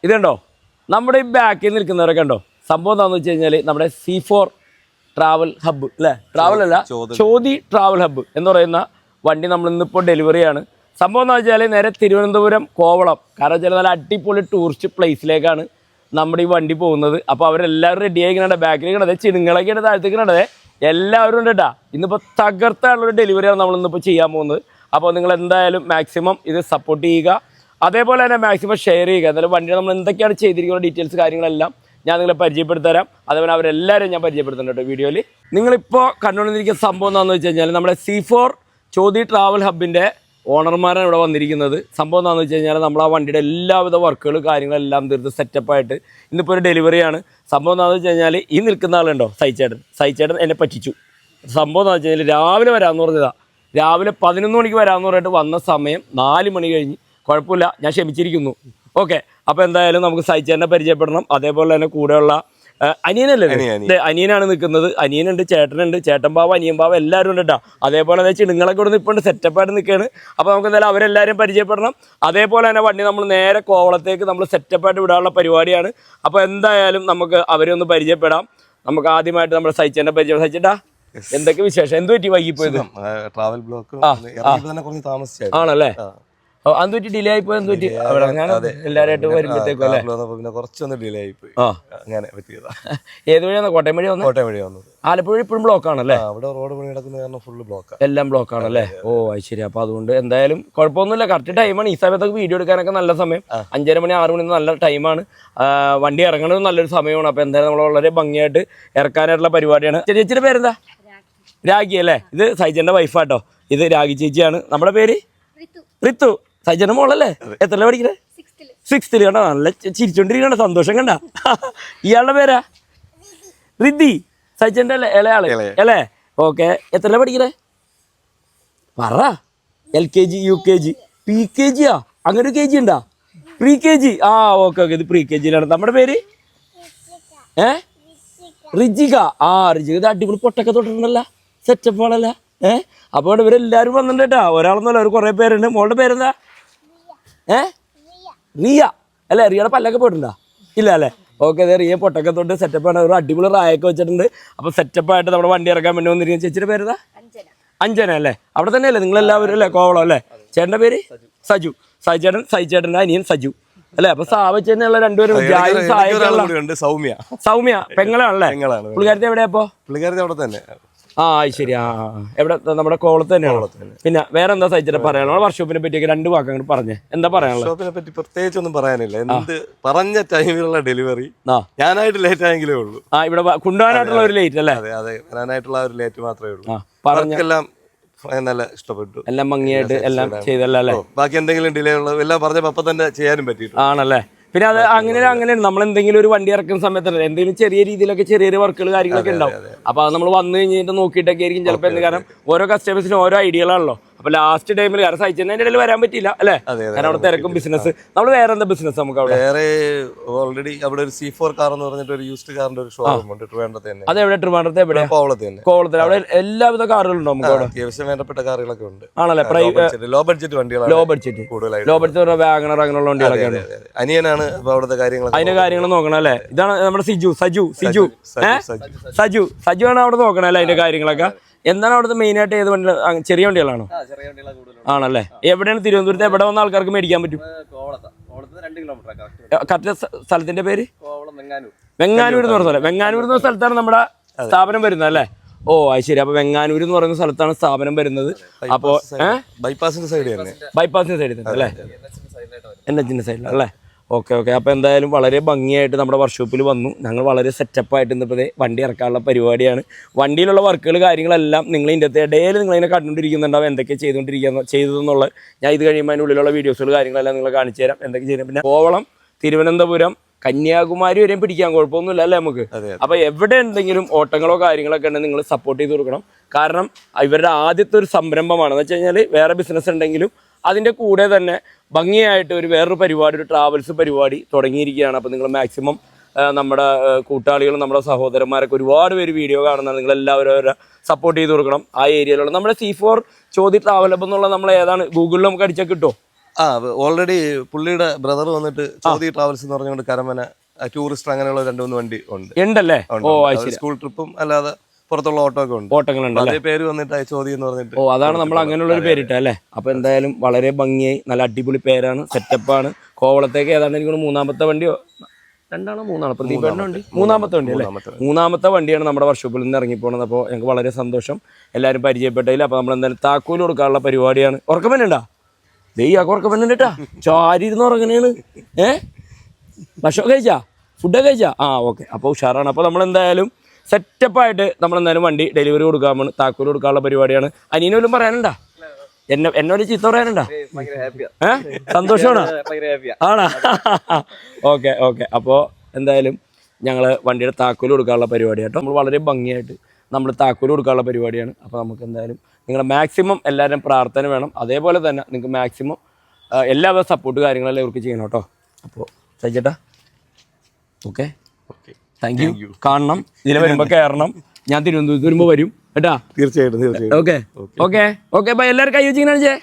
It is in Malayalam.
ഇതുണ്ടോ നമ്മുടെ ഈ ബാക്കിൽ നിൽക്കുന്നവരൊക്കെ ഉണ്ടോ? സംഭവം എന്താണെന്ന് വെച്ച് കഴിഞ്ഞാൽ നമ്മുടെ C4 ട്രാവൽ ഹബ്ബ് അല്ലേ, ട്രാവൽ അല്ല ചോതി ട്രാവൽ ഹബ്ബ് എന്ന് പറയുന്ന വണ്ടി നമ്മൾ ഇന്നിപ്പോൾ ഡെലിവറിയാണ്. സംഭവം എന്ന് വെച്ചാൽ നേരെ തിരുവനന്തപുരം കോവളം, കാരണം വെച്ചാൽ നല്ല അടിപൊളി ടൂറിസ്റ്റ് പ്ലേസിലേക്കാണ് നമ്മുടെ ഈ വണ്ടി പോകുന്നത്. അപ്പോൾ അവരെല്ലാവരും റെഡിയായി കിടന്നത്, ബാക്കിൽ കിടന്നത് ചിണുങ്ങളൊക്കെ താഴത്തേക്ക് കിടന്നത് എല്ലാവരും ഉണ്ട് കേട്ടോ. ഇന്നിപ്പോൾ തകർത്താനുള്ളൊരു ഡെലിവറിയാണ് നമ്മൾ ഇന്നിപ്പോൾ ചെയ്യാൻ പോകുന്നത്. അപ്പോൾ നിങ്ങൾ എന്തായാലും മാക്സിമം ഇത് സപ്പോർട്ട് ചെയ്യുക, അതേപോലെ തന്നെ മാക്സിമം ഷെയർ ചെയ്യുക. എന്നാലും വണ്ടിയിൽ നമ്മൾ എന്തൊക്കെയാണ് ചെയ്തിരിക്കുന്ന ഡീറ്റെയിൽസ് കാര്യങ്ങളെല്ലാം ഞാൻ നിങ്ങളെ പരിചയപ്പെടുത്തരാം. അതേപോലെ അവരെല്ലാവരും ഞാൻ പരിചയപ്പെടുത്തുന്നുണ്ട് കേട്ടോ വീഡിയോയിൽ. നിങ്ങളിപ്പോൾ കണ്ടുകൊണ്ടിരിക്കുന്ന സംഭവം എന്താണെന്ന് വെച്ച് കഴിഞ്ഞാൽ നമ്മുടെ C4 ചോതി ട്രാവൽ ഹബിൻ്റെ ഓണർമാരാണ് ഇവിടെ വന്നിരിക്കുന്നത്. സംഭവം എന്താണെന്ന് വെച്ച് കഴിഞ്ഞാൽ നമ്മൾ ആ വണ്ടിയുടെ എല്ലാവിധ വർക്കുകൾ കാര്യങ്ങളെല്ലാം തീർത്ത് സെറ്റപ്പായിട്ട് ഇന്നിപ്പോൾ ഒരു ഡെലിവറിയാണ്. സംഭവം എന്താണെന്ന് വെച്ച് കഴിഞ്ഞാൽ ഈ നിൽക്കുന്ന ആളുണ്ടോ സൈച്ചേട്ടൻ എന്നെ പറ്റിച്ചു. സംഭവം എന്താണെന്ന് വെച്ച് കഴിഞ്ഞാൽ രാവിലെ വരാമെന്ന് പറഞ്ഞതാണ്. രാവിലെ 11 മണിക്ക് വരാമെന്ന് പറഞ്ഞിട്ട് വന്ന സമയം 4 മണി കഴിഞ്ഞ്. കുഴപ്പമില്ല, ഞാൻ ക്ഷമിച്ചിരിക്കുന്നു. ഓക്കെ, അപ്പോൾ എന്തായാലും നമുക്ക് സൈച്ചേട്ടനെ പരിചയപ്പെടണം. അതേപോലെ തന്നെ കൂടെയുള്ള അനിയനല്ലേ, അനിയനാണ് നിൽക്കുന്നത്. അനിയനുണ്ട്, ചേട്ടനുണ്ട്, ചേട്ടൻ ബാവ, അനിയൻ ബാവ എല്ലാവരും ഉണ്ട് കേട്ടോ. അതേപോലെ തന്നെ ചിണുങ്ങളൊക്കെ ഇവിടെ നിൽപ്പുണ്ട്, സെറ്റപ്പായിട്ട് നിൽക്കുകയാണ്. അപ്പോൾ നമുക്ക് എന്തായാലും അവരെല്ലാവരും പരിചയപ്പെടണം. അതേപോലെ തന്നെ വണ്ടി നമ്മൾ നേരെ കോവളത്തേക്ക് നമ്മൾ സെറ്റപ്പായിട്ട് വിടാനുള്ള പരിപാടിയാണ്. അപ്പോൾ എന്തായാലും നമുക്ക് അവരെ ഒന്ന് പരിചയപ്പെടാം. നമുക്ക് ആദ്യമായിട്ട് നമ്മുടെ സൈച്ചേട്ടനെ പരിചയപ്പെടാം. സൈച്ചേട്ടാ, എന്തൊക്കെ വിശേഷം? എന്ത് പറ്റി വൈകിപ്പോയത്? ട്രാവൽ ബ്ലോക്ക് ആണല്ലേ? അത് പറ്റി ഡിലേ ആയിപ്പോയി. എന്ത് പറ്റി? എല്ലാവരുമായിട്ട് വരുമ്പോഴത്തേക്കും അല്ലേ കുറച്ചൊന്ന് ഡിലേ ആയിപ്പോയി. അങ്ങനെ പറ്റിയതാ. ഏത് വഴിയാണ്? കോട്ടയം വഴി വന്നത്? കോട്ടയം വഴി വന്നത്. ആലപ്പുഴ ഇപ്പോഴും ബ്ലോക്ക് ആണല്ലേ? അവിടെ റോഡ് പണി നടക്കുന്ന കാരണം ഫുള്ള് ബ്ലോക്ക്, എല്ലാം ബ്ലോക്ക് ആണല്ലേ? ഓ അത് ശരി. അപ്പോൾ അതുകൊണ്ട് എന്തായാലും കുഴപ്പമൊന്നുമില്ല, കറക്റ്റ് ടൈമാണ്. ഈ സമയത്തൊക്കെ വീഡിയോ എടുക്കാനൊക്കെ നല്ല സമയം. 5:30 മണി 6 മണി നല്ല ടൈമാണ്. വണ്ടി ഇറങ്ങണത് നല്ലൊരു സമയമാണ്. അപ്പോൾ എന്തായാലും നമ്മൾ വളരെ ഭംഗിയായിട്ട് ഇറക്കാനായിട്ടുള്ള പരിപാടിയാണ്. ചേച്ചിയുടെ പേരെന്താ? രാഗി അല്ലേ? ഇത് സൈജന്റെ വൈഫാട്ടോ. ഇത് രാഗി ചേച്ചിയാണ്. നമ്മുടെ പേര് ഋതു. സൈജന്റെ മോളല്ലേ? എത്രല്ല പഠിക്കുന്നത്? 6th കണ്ടോ? നല്ല ചിരിച്ചോണ്ടിരിക്കണ്ട, സന്തോഷം കണ്ട. ഇയാളുടെ പേരാ റിദ്ധി, സൈജന്റെ അല്ലേ ഇളയാള് അല്ലേ? ഓക്കെ, എത്രല്ല പഠിക്കണേ? പറ. LKG UKG PKG അങ്ങനെ ഒരു KG ഉണ്ടാ? pre-KG. ഓക്കെ ഓക്കെ, ഇത് pre-KGയിലാണ്. നമ്മുടെ പേര് റിജിക. റിജിക ഇത് അടിപൊളി പൊട്ടൊക്കെ തൊട്ടിട്ടുണ്ടല്ലോ, സെറ്റപ്പ് ആണല്ല. അപ്പോൾ ഇവരെല്ലാവരും വന്നിട്ടുണ്ട് കേട്ടോ. ഒരാളൊന്നുമല്ല, ഒരു കുറേ പേരുണ്ട്. മോളുടെ പേരെന്താ? റിയ അല്ലേ? റിയയുടെ പല്ലൊക്കെ പോയിട്ടുണ്ടോ? ഇല്ല അല്ലേ? ഓക്കെ, അതെ, റിയ പൊട്ടൊക്കെ തൊട്ട് സെറ്റപ്പാണ്. ഒരു അടിപൊളി റായൊക്കെ വെച്ചിട്ടുണ്ട്. അപ്പോൾ സെറ്റപ്പായിട്ട് നമ്മുടെ വണ്ടി ഇറക്കാൻ വേണ്ടി വന്നിരിക്കുന്ന ചേച്ചിയുടെ പേരെന്താ? അഞ്ജന അല്ലേ? അവിടെ തന്നെ അല്ലേ നിങ്ങളെല്ലാവരും അല്ലേ? കോവളം അല്ലേ? ചേട്ടൻ്റെ പേര് സജു. സൈച്ചേട്ടൻ്റെ അനിയൻ സജു അല്ലേ? അപ്പൊ സാവച്ചെന്നുള്ള രണ്ടുപേരും സൗമ്യ പെങ്ങളാണല്ലേ? പുള്ളിക്കാരത്തെ എവിടെയാ? അപ്പൊ പുള്ളിക്കാരത്തെ അവിടെ തന്നെ. ശരി. എവിടെ? നമ്മുടെ കോവളത്ത് തന്നെയാണോ? പിന്നെ വേറെ എന്താ സൈച്ചേട്ടൻ പറയാനുള്ള വർക്ക്ഷോപ്പിനെ പറ്റിയൊക്കെ 2 വാക്ക് അങ്ങോട്ട് പറഞ്ഞേ. എന്താ പറയാനുള്ളത്? വർക്ക്ഷോപ്പിനെ പറ്റി പ്രത്യേകിച്ച് ഒന്നും പറയാനില്ല. എന്ത് പറഞ്ഞ ടൈമിലുള്ള ഡെലിവറി ഞാനായിട്ട് ലേറ്റ് ആയെങ്കിലേ ഉള്ളൂ. ഇവിടെ കൊണ്ടുപോകാനായിട്ടുള്ള ഒരു ലേറ്റ് അല്ലേ? അതെ, വരാനായിട്ടുള്ള ഒരു ലേറ്റ് മാത്രമേ ഉള്ളൂ. പറഞ്ഞെല്ലാം നല്ല ഇഷ്ടപ്പെട്ടു, എല്ലാം ഭംഗിയായിട്ട് എല്ലാം ചെയ്തല്ലോ അല്ലേ? ബാക്കി എന്തെങ്കിലും ഡിലേ ഉള്ളത് എല്ലാം പറഞ്ഞപ്പോൾ അപ്പം തന്നെ ചെയ്യാനും പറ്റിയിട്ടുണ്ട്. ആണല്ലേ? പിന്നെ അത് അങ്ങനെയാണ് നമ്മൾ എന്തെങ്കിലും ഒരു വണ്ടി ഇറക്കുന്ന സമയത്ത് എന്തെങ്കിലും ചെറിയ രീതിയിലൊക്കെ ചെറിയ വർക്കുകൾ കാര്യങ്ങളൊക്കെ ഉണ്ടാവും. അപ്പോൾ അത് നമ്മൾ വന്നു കഴിഞ്ഞിട്ട് നോക്കിയിട്ടൊക്കെ ആയിരിക്കും ചിലപ്പോൾ. എന്ത് കാരണം ഓരോ കസ്റ്റമേഴ്സിനും ഓരോ ഐഡിയകളാണല്ലോ. അപ്പോൾ ലാസ്റ്റ് ടൈമിൽ കാരണം സഹിച്ചതിൻ്റെ ഇടയിൽ വരാൻ പറ്റില്ല അല്ലേ? കാരണം അവിടെ തിരക്കും ബിസിനസ്. നമ്മൾ വേറെ എന്താ ബിസിനസ് നമുക്ക് അവിടെ? വേറെ ഓൾറെഡി അവിടെ ഒരു C4 കാർ എന്ന് പറഞ്ഞിട്ട് ഒരു യൂസ്ഡ് കാറിന്റെ ഒരു ഷോറൂം ഉണ്ട് ട്രിവാൻഡ്രത്ത് തന്നെ. അതെവിടെ? ട്രിവാൻഡ്രത്ത് എവിടെ? കോവളത്തിൽ. അവിടെ എല്ലാവിധ കാറുകളുണ്ടോ നമുക്ക് അവിടെ? അത്യാവശ്യം വേണ്ടപ്പെട്ട കാറുകളൊക്കെ ഉണ്ട്. ആണല്ലേ? ലോ ബഡ്ജറ്റ് വണ്ടികളാണ്. ലോ ബഡ്ജറ്റ് വാഗണർ അങ്ങനെയുള്ള വണ്ടികളൊക്കെ ഉണ്ട്. അനിയനാണ് അവിടുത്തെ കാര്യങ്ങൾ, അതിന്റെ കാര്യങ്ങൾ നോക്കണം അല്ലേ? ഇതാണ് നമ്മുടെ സജു ആണ് അവിടെ നോക്കണം അല്ലേ അതിന്റെ കാര്യങ്ങളൊക്കെ. എന്താണ് അവിടുത്തെ മെയിനായിട്ട്? ഏത് വണ്ടി? ചെറിയ വണ്ടികളാണോ? ആണല്ലേ? എവിടെയാണ്? തിരുവനന്തപുരത്ത് എവിടെ വന്ന ആൾക്കാർക്ക് മേടിക്കാൻ പറ്റും? കറക്റ്റ് സ്ഥലത്തിന്റെ പേര്? വെങ്ങാനൂർ എന്ന് പറഞ്ഞ സ്ഥലം. വെങ്ങാനൂർ എന്ന സ്ഥലത്താണ് നമ്മുടെ സ്ഥാപനം വരുന്നത് അല്ലേ? ഓ അത് ശരി. അപ്പൊ വെങ്ങാനൂർ എന്ന് പറയുന്ന സ്ഥലത്താണ് സ്ഥാപനം വരുന്നത്. അപ്പോ ബൈപ്പാസിന്റെ സൈഡിൽ തന്നെ അല്ലേ? NH സൈഡിലല്ലേ? ഓക്കെ. അപ്പോൾ എന്തായാലും വളരെ ഭംഗിയായിട്ട് നമ്മുടെ വർക്ക്ഷോപ്പിൽ വന്നു. ഞങ്ങൾ വളരെ സെറ്റപ്പായിട്ട് ഇന്നിപ്പോൾ വണ്ടി ഇറക്കാനുള്ള പരിപാടിയാണ്. വണ്ടിയിലുള്ള വർക്കുകൾ കാര്യങ്ങളെല്ലാം നിങ്ങൾ ഇതിൻ്റെ ഇടയിൽ നിങ്ങളിങ്ങനെ കണ്ടുകൊണ്ടിരിക്കുന്നുണ്ടാവും എന്തൊക്കെ ചെയ്തതെന്നുള്ളത്. ഞാൻ ഇത് കഴിയുമ്പോൾ അതിൻ്റെ ഉള്ളിലുള്ള വീഡിയോസുകൾ കാര്യങ്ങളെല്ലാം നിങ്ങൾ കാണിച്ചു തരാം എന്തൊക്കെ ചെയ്യുന്നത്. പിന്നെ കോവളം, തിരുവനന്തപുരം, കന്യാകുമാരി വരെയും പിടിക്കാൻ കുഴപ്പമൊന്നുമില്ല അല്ലേ നമുക്ക്? അപ്പോൾ എവിടെ എന്തെങ്കിലും ഓട്ടങ്ങളോ കാര്യങ്ങളൊക്കെ ഉണ്ടെങ്കിൽ നിങ്ങൾ സപ്പോർട്ട് ചെയ്ത് കൊടുക്കണം. കാരണം ഇവരുടെ ആദ്യത്തെ ഒരു സംരംഭമാണെന്ന് വെച്ച് കഴിഞ്ഞാൽ വേറെ ബിസിനസ് ഉണ്ടെങ്കിലും അതിൻ്റെ കൂടെ തന്നെ ഭംഗിയായിട്ട് വേറൊരു പരിപാടി, ഒരു ട്രാവൽസ് പരിപാടി തുടങ്ങിയിരിക്കുകയാണ്. അപ്പോൾ നിങ്ങൾ മാക്സിമം നമ്മുടെ കൂട്ടാളികളും നമ്മുടെ സഹോദരന്മാരൊക്കെ ഒരുപാട് പേര് വീഡിയോ കാണുന്നതാണ്. നിങ്ങളെല്ലാവരും സപ്പോർട്ട് ചെയ്ത് കൊടുക്കണം. ആ ഏരിയയിലുള്ള നമ്മുടെ C4 ചോതി ട്രാവൽ ഹബ് എന്നുള്ള നമ്മൾ ഏതാണ് ഗൂഗിളിൽ നമുക്ക് അടിച്ചാൽ കിട്ടുമോ? ആ ഓൾറെഡി പുള്ളിയുടെ ബ്രദർ വന്നിട്ട് ചോദി ട്രാവൽസ് എന്ന് പറഞ്ഞുകൊണ്ട് കരമന ടൂറിസ്റ്റ് അങ്ങനെയുള്ള 2-3 വണ്ടി ഉണ്ട്. ഉണ്ടല്ലേ? ഓ അത് ശരി. സ്കൂൾ ട്രിപ്പും അല്ലാതെ പുറത്തുള്ള ഓട്ടോ ഒക്കെ ഉണ്ട്. ഓട്ടങ്ങളുണ്ട്. അതേ പേര് വന്നിട്ട് ചോദി എന്ന് പറഞ്ഞിട്ട്. ഓ അതാണ് നമ്മൾ അങ്ങനെയുള്ള ഒരു പേരിട്ട അല്ലേ? അപ്പൊ എന്തായാലും വളരെ ഭംഗിയായി, നല്ല അടിപൊളി പേരാണ്, സെറ്റപ്പാണ്. കോവളത്തേക്ക് ഏതാണ്ട് എനിക്ക് 3-ാമത്തെ വണ്ടിയോ 2-ആണോ 3-ആണോ പ്രദീപേട്ടൻ്റെ വണ്ടി? 3-ാമത്തെ വണ്ടി അല്ലേ? 3-ാമത്തെ വണ്ടിയാണ് നമ്മുടെ വർക്ക്ഷോപ്പിൽ നിന്ന് ഇറങ്ങിപ്പോണത്. അപ്പോൾ ഞങ്ങൾക്ക് വളരെ സന്തോഷം എല്ലാവരും പരിചയപ്പെട്ടതിൽ. അപ്പോൾ നമ്മൾ എന്തായാലും താക്കോല് കൊടുക്കാനുള്ള പരിപാടിയാണ്. ഉറക്കപ്പനുണ്ടാ? ദയ്യാക്ക് ഉറക്കപ്പനുണ്ട് കേട്ടാ. ചാരി ഇരുന്ന് ഉറങ്ങണേണ്. ഭക്ഷണം കഴിച്ചാ? ഫുഡൊക്കെ കഴിച്ചാ? ആ ഓക്കെ. അപ്പോൾ ഉഷാറാണ്. അപ്പോൾ നമ്മളെന്തായാലും സെറ്റപ്പായിട്ട് നമ്മളെന്തായാലും വണ്ടി ഡെലിവറി കൊടുക്കാൻ വേണം. താക്കോല് കൊടുക്കാനുള്ള പരിപാടിയാണ്. അനിയനെ വല്ലതും പറയാനുണ്ടാ? എന്നോട് ചീത്ത പറയാനുണ്ടാ? സന്തോഷമാണ് ആണാ? Okay okay. അപ്പോൾ എന്തായാലും ഞങ്ങൾ വണ്ടിയുടെ താക്കോല് കൊടുക്കാനുള്ള പരിപാടിയാട്ടോ. നമ്മൾ വളരെ ഭംഗിയായിട്ട് നമ്മൾ താക്കോല് കൊടുക്കാനുള്ള പരിപാടിയാണ്. അപ്പോൾ നമുക്ക് എന്തായാലും നിങ്ങളുടെ മാക്സിമം എല്ലാവരും പ്രാർത്ഥന വേണം. അതേപോലെ തന്നെ നിങ്ങൾക്ക് മാക്സിമം എല്ലാവരും സപ്പോർട്ട് കാര്യങ്ങളെല്ലാം ഇവർക്ക് ചെയ്യണം കേട്ടോ. അപ്പോൾ സജ്ജേട്ടാ ഓക്കെ, താങ്ക് യു. കാണണം, ഇതിൽ വരുമ്പോൾ കയറണം. ഞാൻ തിരുവനന്തപുരത്ത് വരുമ്പോൾ വരും കേട്ടാ. തീർച്ചയായിട്ടും. Okay okay okay. ബൈ. എല്ലാവരും കൈ വെച്ചിങ്ങനെ